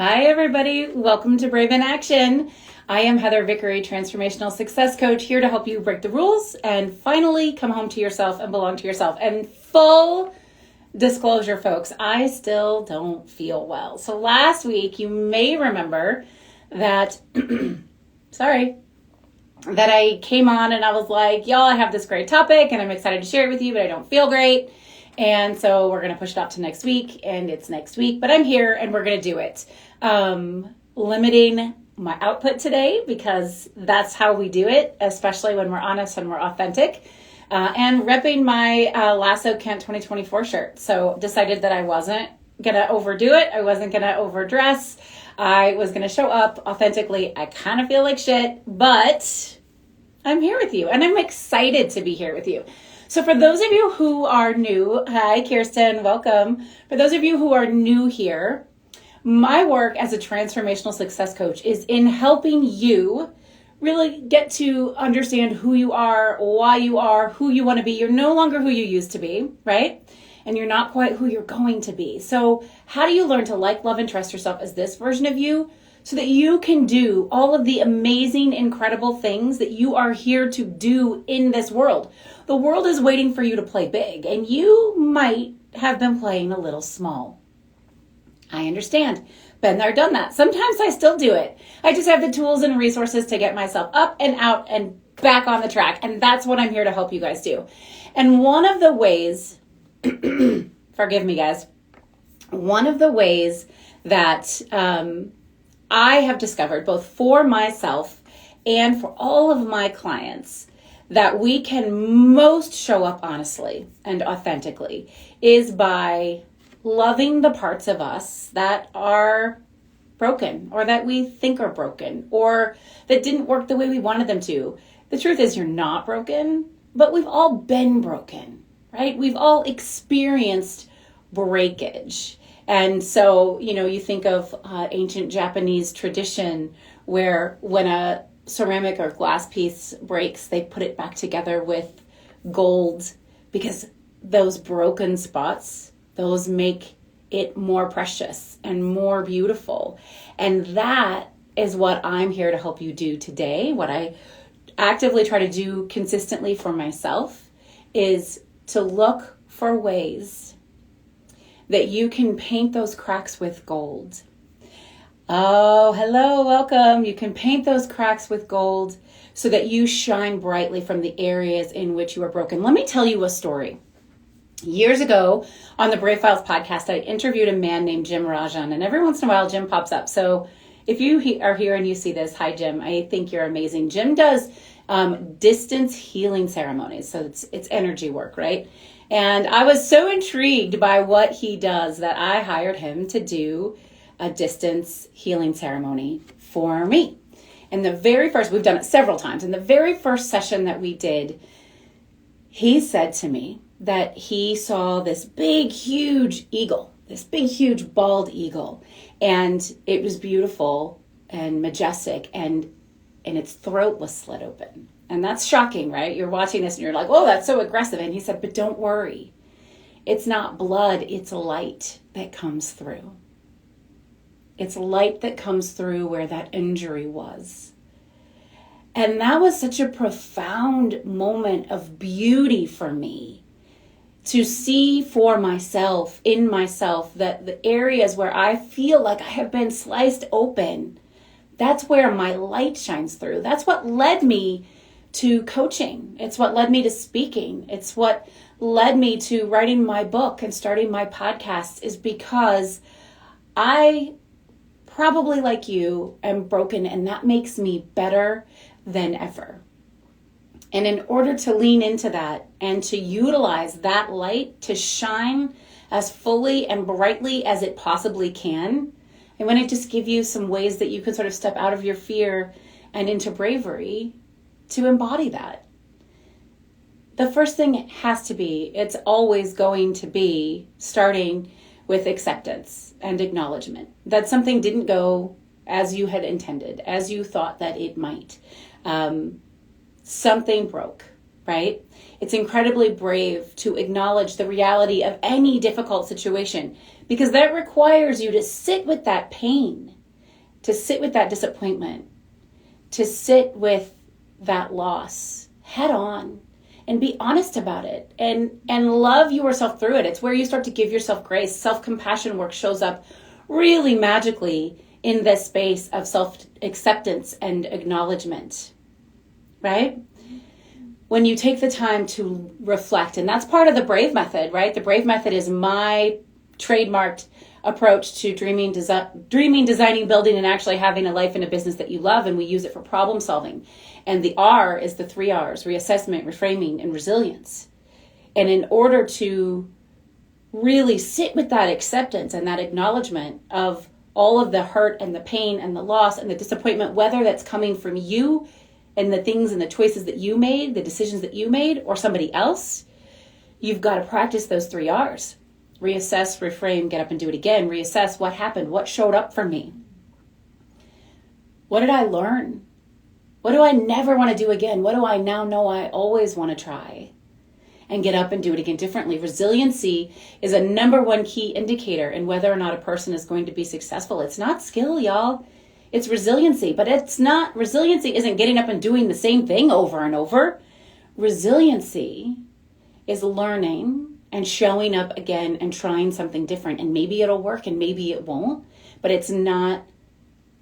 Hi, everybody. Welcome to Brave in Action. I am Heather Vickery, transformational success coach, here to help you break the rules and finally come home to yourself and belong to yourself. And full disclosure, folks, I still don't feel well. So last week, you may remember that, that I came on and I was like, y'all, I have this great topic and I'm excited to share it with you, but I don't feel great. And so we're going to push it off to next week, and it's next week, but I'm here and we're going to do it. Limiting my output today because that's how we do it, especially when we're honest and we're authentic. And repping my Lasso Kent 2024 shirt. So decided that I wasn't going to overdo it. I wasn't going to overdress. I was going to show up authentically. I kind of feel like shit, but I'm here with you and I'm excited to be here with you. So for those of you who are new, hi, Kirsten, welcome. For those of you who are new here, my work as a transformational success coach is in helping you really get to understand who you are, why you are, who you want to be. You're no longer who you used to be, right? And you're not quite who you're going to be. So how do you learn to like, love, and trust yourself as this version of you so that you can do all of the amazing, incredible things that you are here to do in this world? The world is waiting for you to play big, and you might have been playing a little small. I understand. Been there, done that. Sometimes I still do it. I just have the tools and resources to get myself up and out and back on the track. And that's what I'm here to help you guys do. And one of the ways, forgive me guys, one of the ways that I have discovered both for myself and for all of my clients that we can most show up honestly and authentically is by loving the parts of us that are broken or that we think are broken or that didn't work the way we wanted them to. The truth is you're not broken, but we've all been broken, right? We've all experienced breakage. And so, you think of ancient Japanese tradition where when a ceramic or glass piece breaks, they put it back together with gold because those broken spots, those make it more precious and more beautiful. And that is what I'm here to help you do today. What I actively try to do consistently for myself is to look for ways that you can paint those cracks with gold. Oh, hello, welcome. You can paint those cracks with gold so that you shine brightly from the areas in which you are broken. Let me tell you a story. Years ago on the Brave Files podcast, I interviewed a man named Jim Rajan, and every once in a while Jim pops up. So if you are here and you see this, hi Jim, I think you're amazing. Jim does distance healing ceremonies. So it's energy work, right? And I was so intrigued by what he does that I hired him to do a distance healing ceremony for me. And we've done it several times. In the very first session that we did, he said to me that he saw this big, huge eagle, this big, huge bald eagle. And it was beautiful and majestic, and its throat was slit open. And that's shocking, right? You're watching this and you're like, oh, that's so aggressive. And he said, but don't worry. It's not blood, it's light that comes through. It's light that comes through where that injury was. And that was such a profound moment of beauty for me to see for myself, in myself, that the areas where I feel like I have been sliced open, that's where my light shines through. That's what led me to coaching. It's what led me to speaking. It's what led me to writing my book and starting my podcast, is because I probably, like you, am broken, and that makes me better than ever. And in order to lean into that and to utilize that light to shine as fully and brightly as it possibly can, I want to just give you some ways that you can sort of step out of your fear and into bravery to embody that. The first thing has to be, it's always going to be starting with acceptance and acknowledgement that something didn't go as you had intended, as you thought that it might. Something broke, right? It's incredibly brave to acknowledge the reality of any difficult situation because that requires you to sit with that pain, to sit with that disappointment, to sit with that loss head on and be honest about it and love yourself through it. It's where you start to give yourself grace. Self-compassion work shows up really magically in this space of self-acceptance and acknowledgement, right? When you take the time to reflect, and that's part of the Brave method, right? The Brave method is my trademarked approach to dreaming, designing, building, and actually having a life and a business that you love, and we use it for problem solving. And the R is the 3 R's: reassessment, reframing, and resilience. And in order to really sit with that acceptance and that acknowledgement of all of the hurt and the pain and the loss and the disappointment, whether that's coming from you and the things and the choices that you made, the decisions that you made, or somebody else, you've got to practice those 3 R's. Reassess, reframe, get up and do it again. Reassess what happened, what showed up for me. What did I learn? What do I never want to do again? What do I now know I always want to try? And get up and do it again differently. Resiliency is a number 1 key indicator in whether or not a person is going to be successful. It's not skill, y'all. It's resiliency. But resiliency isn't getting up and doing the same thing over and over. Resiliency is learning and showing up again and trying something different. And maybe it'll work and maybe it won't. But it's not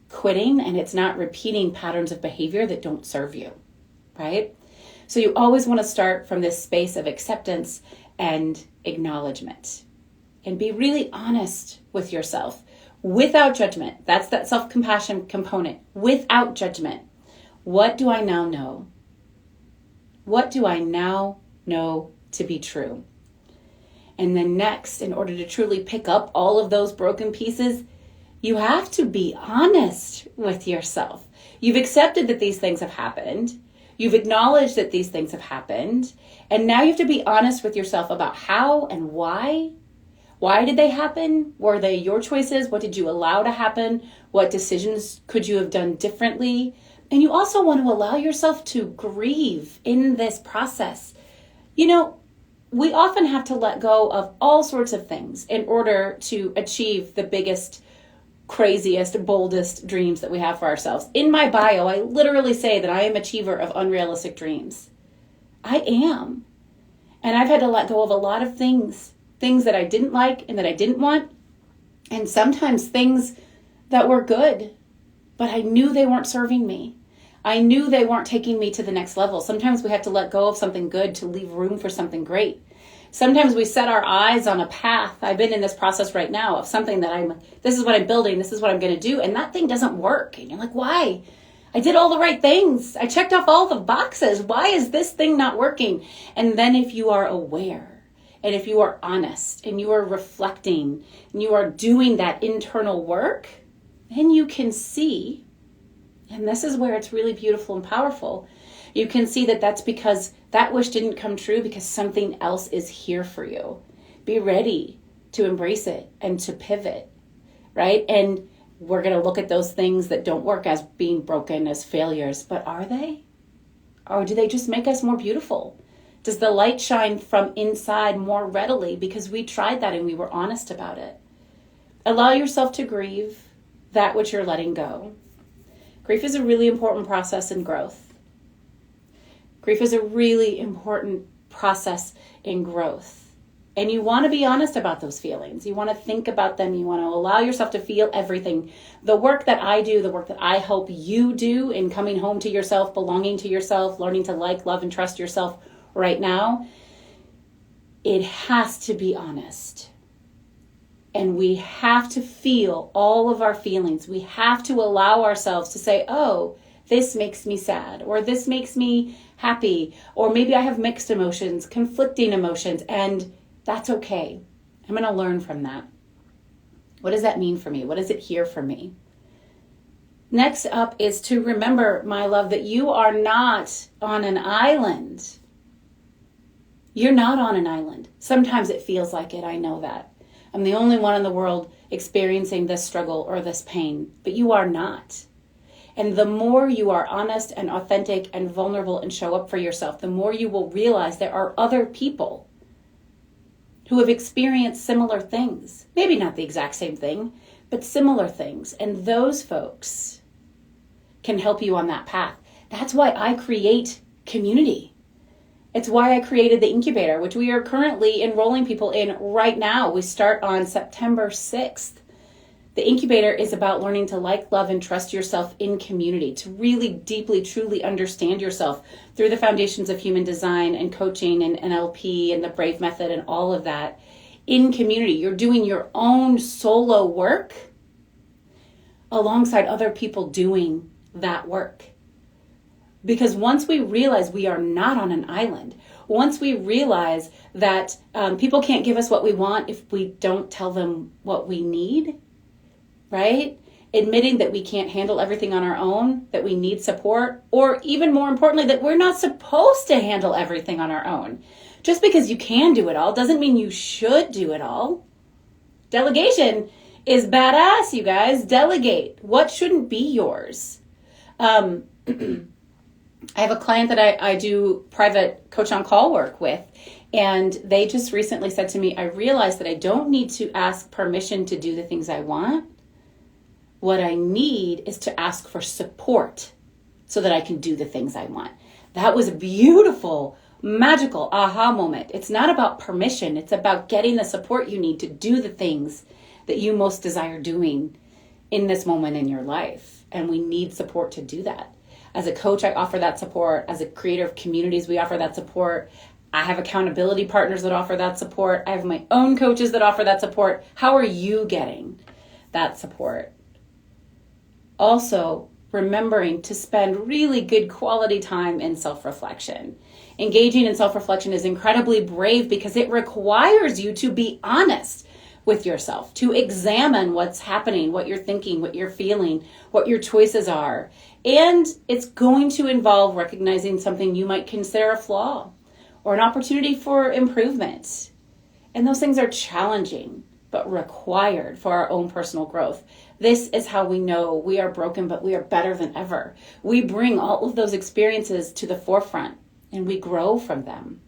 quitting, and it's not repeating patterns of behavior that don't serve you, right? So you always want to start from this space of acceptance and acknowledgement, and be really honest with yourself without judgment. That's that self-compassion component, without judgment. What do I now know? What do I now know to be true? And then next, in order to truly pick up all of those broken pieces, you have to be honest with yourself. You've accepted that these things have happened. You've acknowledged that these things have happened. And now you have to be honest with yourself about how and why. Why did they happen? Were they your choices? What did you allow to happen? What decisions could you have done differently? And you also want to allow yourself to grieve in this process. You know, we often have to let go of all sorts of things in order to achieve the biggest, craziest, boldest dreams that we have for ourselves. In my bio, I literally say that I am an achiever of unrealistic dreams. I am. And I've had to let go of a lot of things that I didn't like and that I didn't want, and sometimes things that were good, but I knew they weren't serving me. I knew they weren't taking me to the next level. Sometimes we have to let go of something good to leave room for something great. Sometimes we set our eyes on a path. I've been in this process right now of something that this is what I'm building, this is what I'm going to do, and that thing doesn't work. And you're like, why? I did all the right things. I checked off all the boxes. Why is this thing not working? And then if you are aware, and if you are honest, and you are reflecting, and you are doing that internal work, then you can see, and this is where it's really beautiful and powerful, you can see that that's because that wish didn't come true because something else is here for you. Be ready to embrace it and to pivot, right? And we're going to look at those things that don't work as being broken, as failures, but are they? Or do they just make us more beautiful? Does the light shine from inside more readily because we tried that and we were honest about it? Allow yourself to grieve that which you're letting go. Grief is a really important process in growth. Grief is a really important process in growth. And you want to be honest about those feelings. You want to think about them. You want to allow yourself to feel everything. The work that I do, the work that I help you do in coming home to yourself, belonging to yourself, learning to like, love, and trust yourself right now, it has to be honest. And we have to feel all of our feelings. We have to allow ourselves to say, oh, this makes me sad, or this makes me happy, or maybe I have mixed emotions, conflicting emotions, and that's okay. I'm going to learn from that. What does that mean for me? What does it here for me? Next up is to remember, my love, that you are not on an island. You're not on an island. Sometimes it feels like it. I know that. I'm the only one in the world experiencing this struggle or this pain, but you are not. And the more you are honest and authentic and vulnerable and show up for yourself, the more you will realize there are other people who have experienced similar things. Maybe not the exact same thing, but similar things. And those folks can help you on that path. That's why I create community. It's why I created the incubator, which we are currently enrolling people in right now. We start on September 6th. The incubator is about learning to like, love, and trust yourself in community, to really deeply, truly understand yourself through the foundations of human design and coaching and NLP and the Brave method and all of that in community. You're doing your own solo work alongside other people doing that work. Because once we realize we are not on an island, once we realize that people can't give us what we want if we don't tell them what we need, right? Admitting that we can't handle everything on our own, that we need support, or even more importantly, that we're not supposed to handle everything on our own. Just because you can do it all doesn't mean you should do it all. Delegation is badass, you guys. Delegate. What shouldn't be yours? I have a client that I do private coach on call work with, and they just recently said to me, I realized that I don't need to ask permission to do the things I want. What I need is to ask for support so that I can do the things I want. That was a beautiful, magical aha moment. It's not about permission. It's about getting the support you need to do the things that you most desire doing in this moment in your life. And we need support to do that. As a coach, I offer that support. As a creator of communities, we offer that support. I have accountability partners that offer that support. I have my own coaches that offer that support. How are you getting that support? Also, remembering to spend really good quality time in self-reflection. Engaging in self-reflection is incredibly brave because it requires you to be honest with yourself, to examine what's happening, what you're thinking, what you're feeling, what your choices are. And it's going to involve recognizing something you might consider a flaw or an opportunity for improvement. And those things are challenging, but required for our own personal growth. This is how we know we are broken, but we are better than ever. We bring all of those experiences to the forefront and we grow from them.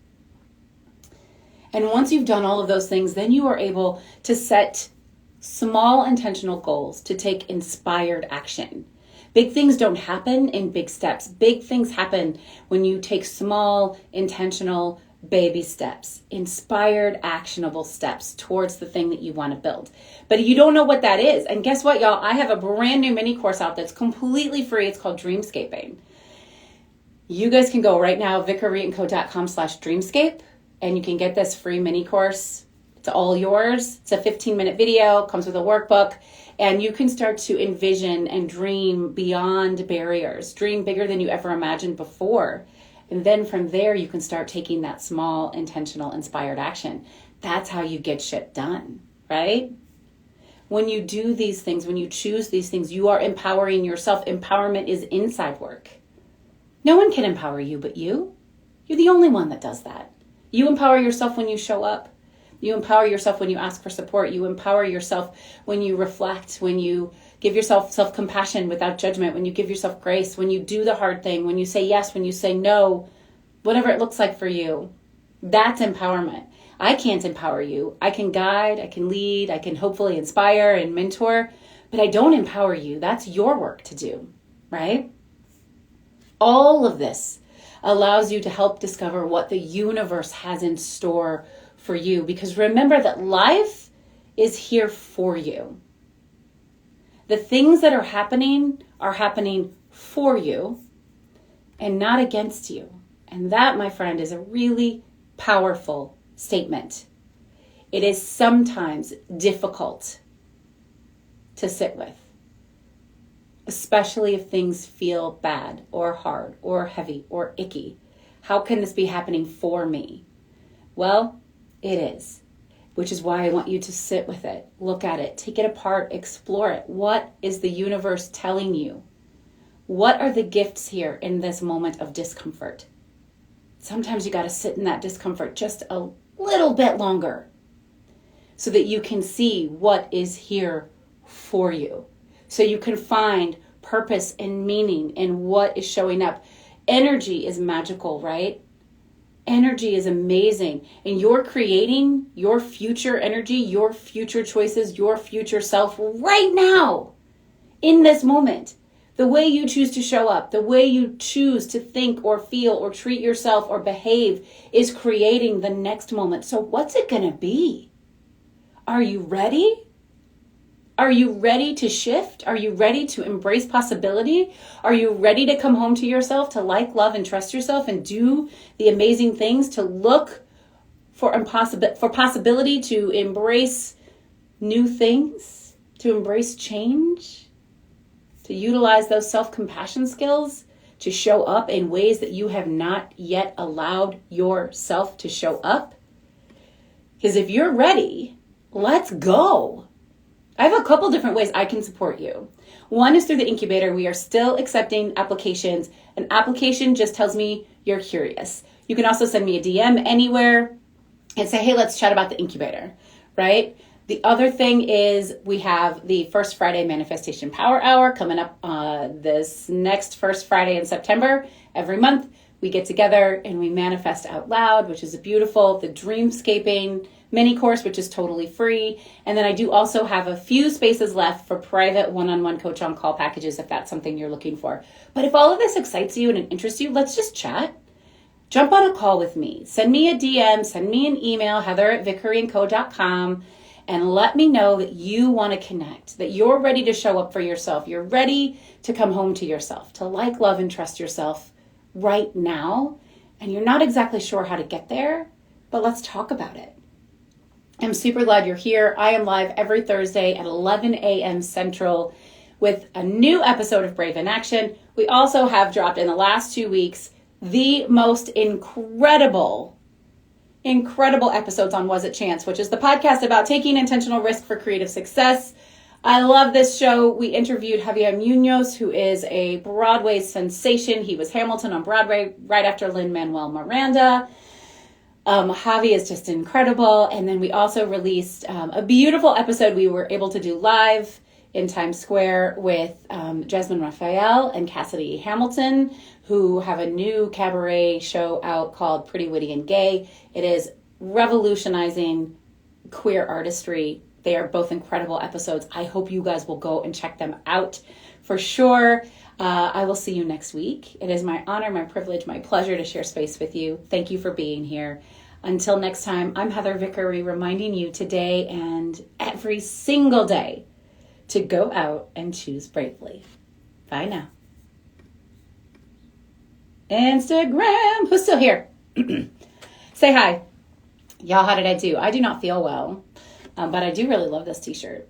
And once you've done all of those things, then you are able to set small intentional goals to take inspired action. Big things don't happen in big steps. Big things happen when you take small, intentional, baby steps, inspired, actionable steps towards the thing that you want to build. But you don't know what that is. And guess what, y'all? I have a brand new mini course out that's completely free. It's called Dreamscaping. You guys can go right now, vickeryandco.com/dreamscape, and you can get this free mini course. It's all yours. It's a 15-minute video, comes with a workbook, and you can start to envision and dream beyond barriers, dream bigger than you ever imagined before. And then from there, you can start taking that small, intentional, inspired action. That's how you get shit done, right? When you do these things, when you choose these things, you are empowering yourself. Empowerment is inside work. No one can empower you but you. You're the only one that does that. You empower yourself when you show up. You empower yourself when you ask for support. You empower yourself when you reflect, when you give yourself self-compassion without judgment, when you give yourself grace, when you do the hard thing, when you say yes, when you say no, whatever it looks like for you. That's empowerment. I can't empower you. I can guide, I can lead, I can hopefully inspire and mentor, but I don't empower you. That's your work to do, right? All of this allows you to help discover what the universe has in store for you, because remember that life is here for you. The things that are happening for you and not against you. And that, my friend, is a really powerful statement. It is sometimes difficult to sit with, especially if things feel bad or hard or heavy or icky. How can this be happening for me? Well, it is, which is why I want you to sit with it, look at it, take it apart, explore it. What is the universe telling you? What are the gifts here in this moment of discomfort? Sometimes you got to sit in that discomfort just a little bit longer so that you can see what is here for you. So you can find purpose and meaning in what is showing up. Energy is magical, right? Energy is amazing. And you're creating your future energy, your future choices, your future self right now, in this moment. The way you choose to show up, the way you choose to think or feel or treat yourself or behave is creating the next moment. So what's it going to be? Are you ready? Are you ready to shift? Are you ready to embrace possibility? Are you ready to come home to yourself, to like, love, and trust yourself and do the amazing things, to look for possibility, to embrace new things, to embrace change? To utilize those self-compassion skills to show up in ways that you have not yet allowed yourself to show up? Because if you're ready, let's go. I have a couple different ways I can support you. One is through the incubator. We are still accepting applications. An application just tells me you're curious. You can also send me a DM anywhere and say, hey, let's chat about the incubator, right? The other thing is we have the First Friday Manifestation Power Hour coming up this next first Friday in September. Every month we get together and we manifest out loud, which is beautiful. The Dreamscaping mini course, which is totally free. And then I do also have a few spaces left for private one-on-one coach on call packages if that's something you're looking for. But if all of this excites you and it interests you, let's just chat. Jump on a call with me. Send me a DM, send me an email, heather@vickeryandco.com. And let me know that you want to connect, that you're ready to show up for yourself. You're ready to come home to yourself, to like, love, and trust yourself right now. And you're not exactly sure how to get there, but let's talk about it. I'm super glad you're here. I am live every Thursday at 11 a.m. Central with a new episode of Brave in Action. We also have dropped in the last 2 weeks the most incredible episodes on Was It Chance, which is the podcast about taking intentional risk for creative success. I love this show. We interviewed Javier Munoz, who is a Broadway sensation. He was Hamilton on Broadway right after Lin-Manuel Miranda. Javi is just incredible. And then we also released a beautiful episode we were able to do live in Times Square with Jasmine Raphael and Cassidy Hamilton, who have a new cabaret show out called Pretty Witty and Gay. It is revolutionizing queer artistry. They are both incredible episodes. I hope you guys will go and check them out for sure. I will see you next week. It is my honor, my privilege, my pleasure to share space with you. Thank you for being here. Until next time, I'm Heather Vickery, reminding you today and every single day to go out and choose bravely. Bye now. Instagram. Who's still here? Say hi. Y'all, how did I do? I do not feel well, but I do really love this t-shirt.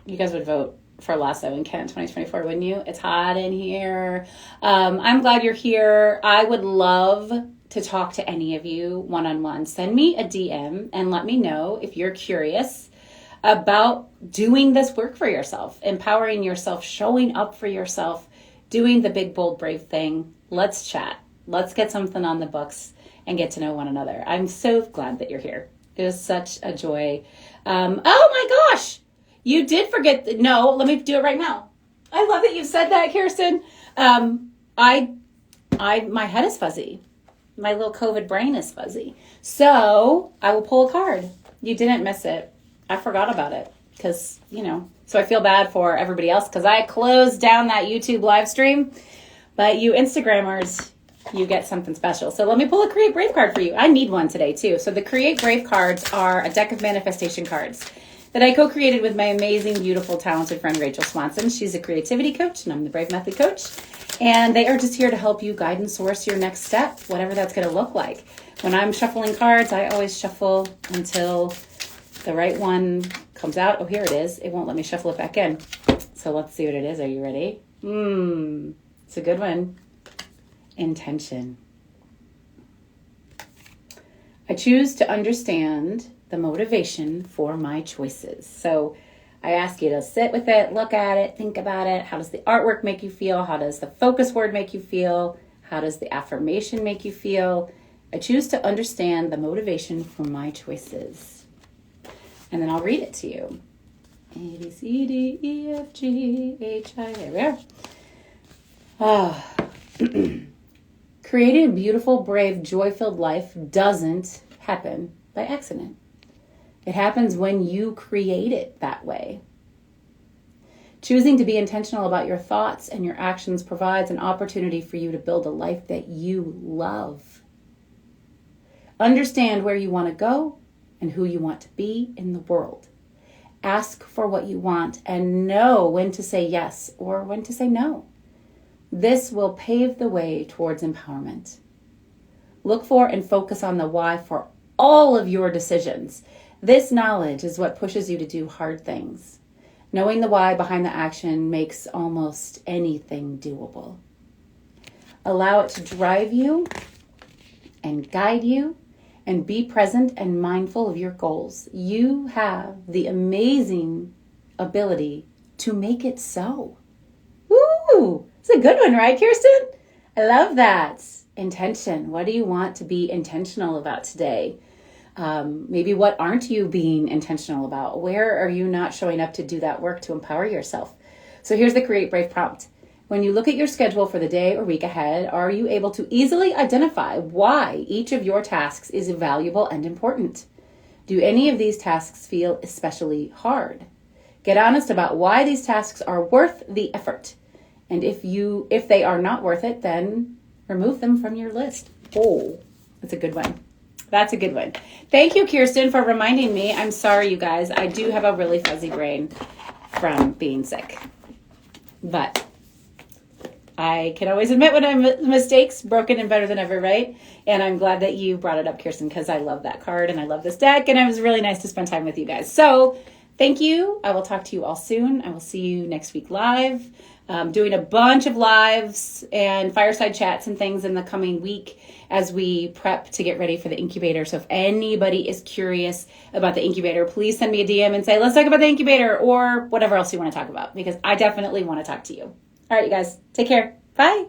You guys would vote for Lasso and Ken 2024, wouldn't you? It's hot in here. I'm glad you're here. I would love to talk to any of you one-on-one. Send me a DM and let me know if you're curious about doing this work for yourself, empowering yourself, showing up for yourself, doing the big, bold, brave thing. Let's chat. Let's get something on the books and get to know one another. I'm so glad that you're here. It was such a joy. Oh my gosh, you did forget. No, let me do it right now. I love that you said that, Kirsten. My head is fuzzy. My little COVID brain is fuzzy. So I will pull a card. You didn't miss it. I forgot about it because, so I feel bad for everybody else because I closed down that YouTube live stream. But you Instagrammers, you get something special. So let me pull a Create Brave card for you. I need one today too. So the Create Brave cards are a deck of manifestation cards that I co-created with my amazing, beautiful, talented friend, Rachel Swanson. She's a creativity coach and I'm the Brave Method coach. And they are just here to help you guide and source your next step, whatever that's going to look like. When I'm shuffling cards, I always shuffle until the right one comes out. Oh, here it is. It won't let me shuffle it back in. So let's see what it is. Are you ready? It's a good one. Intention. I choose to understand the motivation for my choices. So I ask you to sit with it, look at it, think about it. How does the artwork make you feel? How does the focus word make you feel? How does the affirmation make you feel? I choose to understand the motivation for my choices. And then I'll read it to you. A, B, C, D, E, F, G, H, I. There we are. Creating a beautiful, brave, joy-filled life doesn't happen by accident. It happens when you create it that way. Choosing to be intentional about your thoughts and your actions provides an opportunity for you to build a life that you love. Understand where you want to go and who you want to be in the world. Ask for what you want and know when to say yes or when to say no. This will pave the way towards empowerment. Look for and focus on the why for all of your decisions. This knowledge is what pushes you to do hard things. Knowing the why behind the action makes almost anything doable. Allow it to drive you and guide you, and be present and mindful of your goals. You have the amazing ability to make it so. Woo! It's a good one, right, Kirsten? I love that. Intention. What do you want to be intentional about today? Maybe what aren't you being intentional about? Where are you not showing up to do that work to empower yourself? So here's the Create Brave prompt. When you look at your schedule for the day or week ahead, are you able to easily identify why each of your tasks is valuable and important? Do any of these tasks feel especially hard? Get honest about why these tasks are worth the effort. And if they are not worth it, then remove them from your list. Oh, that's a good one. That's a good one. Thank you, Kirsten, for reminding me. I'm sorry, you guys. I do have a really fuzzy brain from being sick. But I can always admit when I'm mistakes, broken and better than ever, right? And I'm glad that you brought it up, Kirsten, because I love that card and I love this deck, and it was really nice to spend time with you guys. So thank you. I will talk to you all soon. I will see you next week live. Doing a bunch of lives and fireside chats and things in the coming week as we prep to get ready for the incubator. So if anybody is curious about the incubator, please send me a DM and say, let's talk about the incubator or whatever else you want to talk about, because I definitely want to talk to you. All right, you guys, take care. Bye.